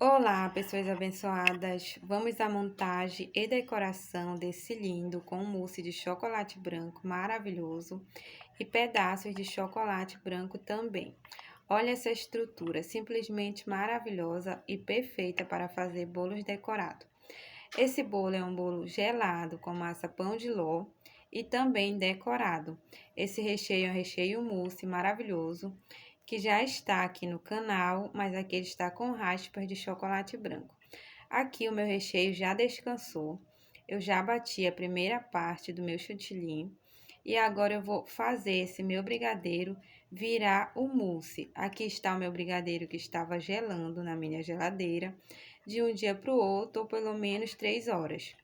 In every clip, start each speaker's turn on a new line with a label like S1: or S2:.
S1: Olá, pessoas abençoadas! Vamos à montagem e decoração desse lindo com mousse de chocolate branco maravilhoso e pedaços de chocolate branco também. Olha essa estrutura, simplesmente maravilhosa e perfeita para fazer bolos decorados. Esse bolo é um bolo gelado com massa pão de ló e também decorado. Esse recheio é um recheio mousse maravilhoso que já está aqui no canal, mas aqui ele está com raspas de chocolate branco. Aqui o meu recheio já descansou. Eu já bati a primeira parte do meu chantilly e agora eu vou fazer esse meu brigadeiro virar o mousse. Aqui está o meu brigadeiro que estava gelando na minha geladeira de um dia para o outro, ou pelo menos 3 horas.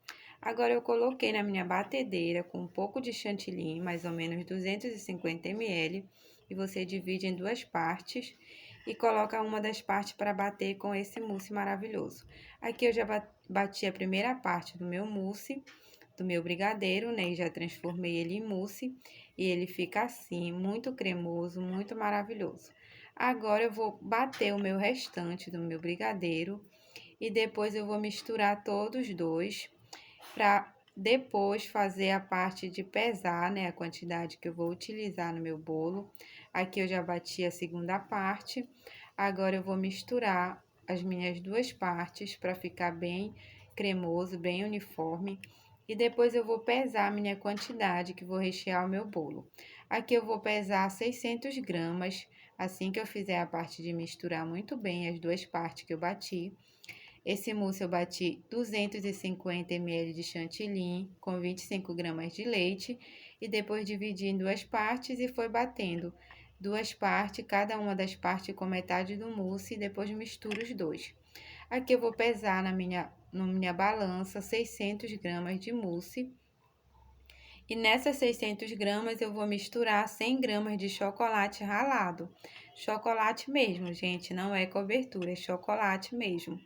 S1: Agora eu coloquei na minha batedeira com um pouco de chantilly, mais ou menos 250 ml, e você divide em duas partes e coloca uma das partes para bater com esse mousse maravilhoso. Aqui eu já bati a primeira parte do meu mousse, do meu brigadeiro, né? E já transformei ele em mousse e ele fica assim, muito cremoso, muito maravilhoso. Agora eu vou bater o meu restante do meu brigadeiro e depois eu vou misturar todos dois para depois fazer a parte de pesar, né, a quantidade que eu vou utilizar no meu bolo. Aqui eu já bati a segunda parte. Agora eu vou misturar as minhas duas partes para ficar bem cremoso, bem uniforme. E depois eu vou pesar a minha quantidade que vou rechear o meu bolo. Aqui eu vou pesar 600 gramas, assim que eu fizer a parte de misturar muito bem as duas partes que eu bati. Esse mousse eu bati 250 ml de chantilly com 25 gramas de leite e depois dividi em duas partes e foi batendo duas partes, cada uma das partes com metade do mousse e depois misturo os dois. Aqui eu vou pesar na minha balança 600 gramas de mousse e nessas 600 gramas eu vou misturar 100 gramas de chocolate ralado. Chocolate mesmo, gente, não é cobertura, é chocolate mesmo.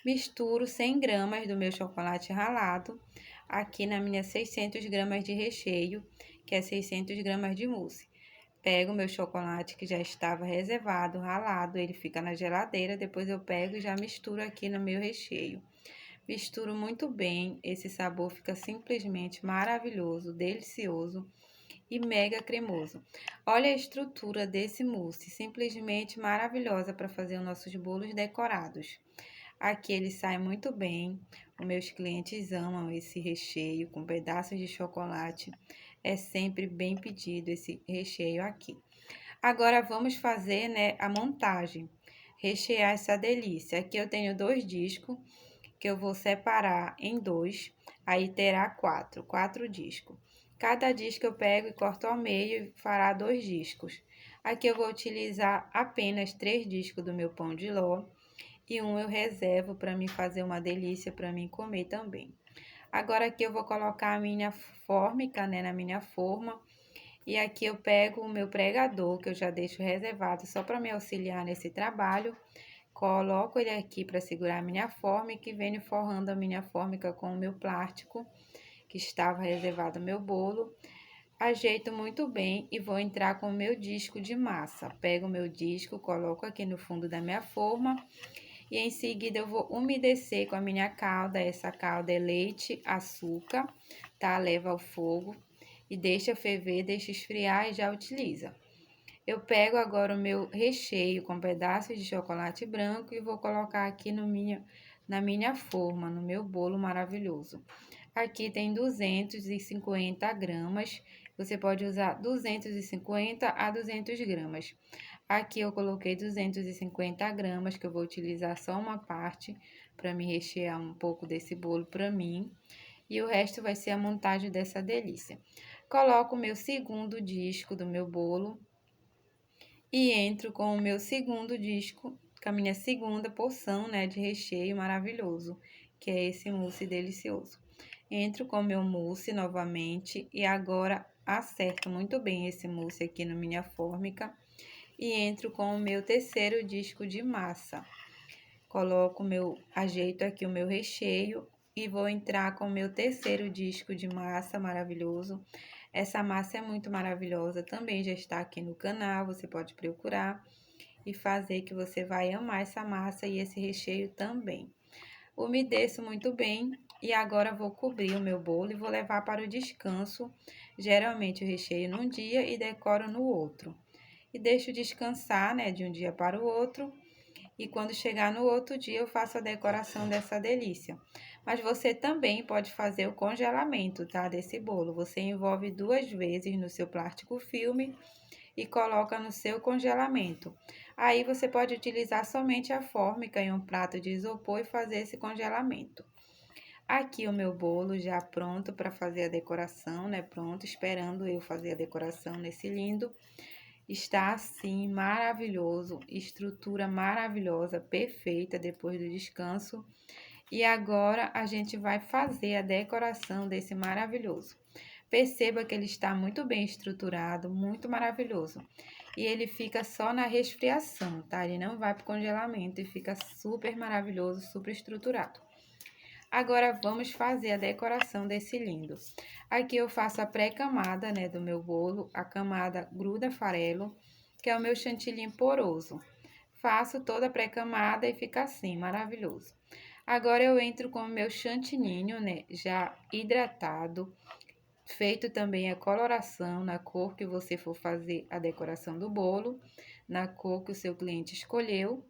S1: Misturo 100 gramas do meu chocolate ralado aqui na minha 600 gramas de recheio, que é 600 gramas de mousse. Pego o meu chocolate que já estava reservado, ralado, ele fica na geladeira, depois eu pego e já misturo aqui no meu recheio. Misturo muito bem, esse sabor fica simplesmente maravilhoso, delicioso e mega cremoso. Olha a estrutura desse mousse, simplesmente maravilhosa para fazer os nossos bolos decorados. Aqui ele sai muito bem, os meus clientes amam esse recheio com pedaços de chocolate, é sempre bem pedido esse recheio aqui. Agora vamos fazer, né, a montagem, rechear essa delícia. Aqui eu tenho dois discos que eu vou separar em dois, aí terá quatro discos. Cada disco eu pego e corto ao meio e fará dois discos. Aqui eu vou utilizar apenas 3 discos do meu pão de ló e um eu reservo para mim fazer uma delícia para mim comer também. Agora aqui eu vou colocar a minha fórmica, né, na minha forma. E aqui eu pego o meu pregador, que eu já deixo reservado só para me auxiliar nesse trabalho. Coloco ele aqui para segurar a minha fórmica e venho forrando a minha fórmica com o meu plástico, que estava reservado ao meu bolo. Ajeito muito bem e vou entrar com o meu disco de massa. Pego o meu disco, coloco aqui no fundo da minha forma e em seguida eu vou umedecer com a minha calda. Essa calda é leite, açúcar, tá? Leva ao fogo e deixa ferver, deixa esfriar e já utiliza. Eu pego agora o meu recheio com pedaços de chocolate branco e vou colocar aqui na minha forma, no meu bolo maravilhoso. Aqui tem 250 gramas, você pode usar 250 a 200 gramas. Aqui eu coloquei 250 gramas, que eu vou utilizar só uma parte para me rechear um pouco desse bolo para mim. E o resto vai ser a montagem dessa delícia. Coloco o meu segundo disco do meu bolo e entro com o meu segundo disco, com a minha segunda porção, né, de recheio maravilhoso, que é esse mousse delicioso. Entro com o meu mousse novamente e agora acerto muito bem esse mousse aqui na minha fórmica e entro com o meu terceiro disco de massa. Ajeito aqui o meu recheio e vou entrar com o meu terceiro disco de massa maravilhoso. Essa massa é muito maravilhosa, também já está aqui no canal, você pode procurar. e fazer que você vai amar essa massa e esse recheio também. Umedeço muito bem e agora vou cobrir o meu bolo e vou levar para o descanso. Geralmente eu recheio num dia e decoro no outro. E deixo descansar, né, de um dia para o outro. E quando chegar no outro dia eu faço a decoração dessa delícia. Mas você também pode fazer o congelamento, tá, desse bolo. Você envolve 2 vezes no seu plástico filme e coloca no seu congelamento. Aí você pode utilizar somente a fórmica em um prato de isopor e fazer esse congelamento. Aqui o meu bolo já pronto para fazer a decoração, né? Pronto, esperando eu fazer a decoração nesse lindo. Está assim, maravilhoso, estrutura maravilhosa, perfeita depois do descanso. E agora a gente vai fazer a decoração desse maravilhoso. Perceba que ele está muito bem estruturado, muito maravilhoso. E ele fica só na resfriação, tá? Ele não vai para o congelamento e fica super maravilhoso, super estruturado. Agora vamos fazer a decoração desse lindo. Aqui eu faço a pré-camada, né, do meu bolo, a camada gruda farelo, que é o meu chantilly poroso. Faço toda a pré-camada e fica assim, maravilhoso. Agora eu entro com o meu chantininho, né, já hidratado, feito também a coloração na cor que você for fazer a decoração do bolo, na cor que o seu cliente escolheu.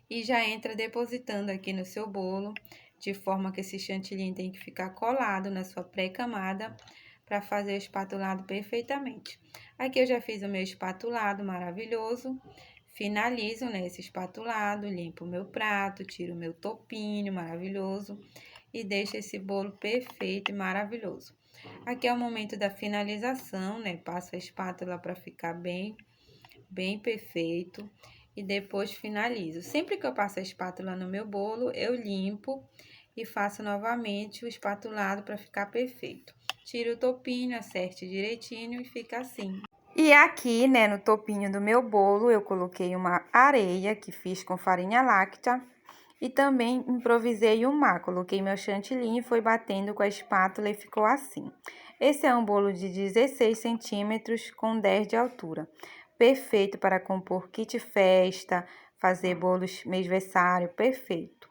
S1: E já entra depositando aqui no seu bolo, de forma que esse chantilly tem que ficar colado na sua pré-camada para fazer o espatulado perfeitamente. Aqui eu já fiz o meu espatulado maravilhoso, finalizo, né, esse espatulado, limpo o meu prato, tiro o meu topinho maravilhoso e deixo esse bolo perfeito e maravilhoso. Aqui é o momento da finalização, né, passo a espátula para ficar bem perfeito e depois finalizo. Sempre que eu passo a espátula no meu bolo, eu limpo e faço novamente o espatulado para ficar perfeito. Tiro o topinho, acerte direitinho e fica assim. E aqui, né, no topinho do meu bolo, eu coloquei uma areia que fiz com farinha láctea e também improvisei um mar. Coloquei meu chantilly e foi batendo com a espátula e ficou assim. Esse é um bolo de 16 centímetros com 10 de altura. Perfeito para compor kit festa, fazer bolos mêsversário, perfeito.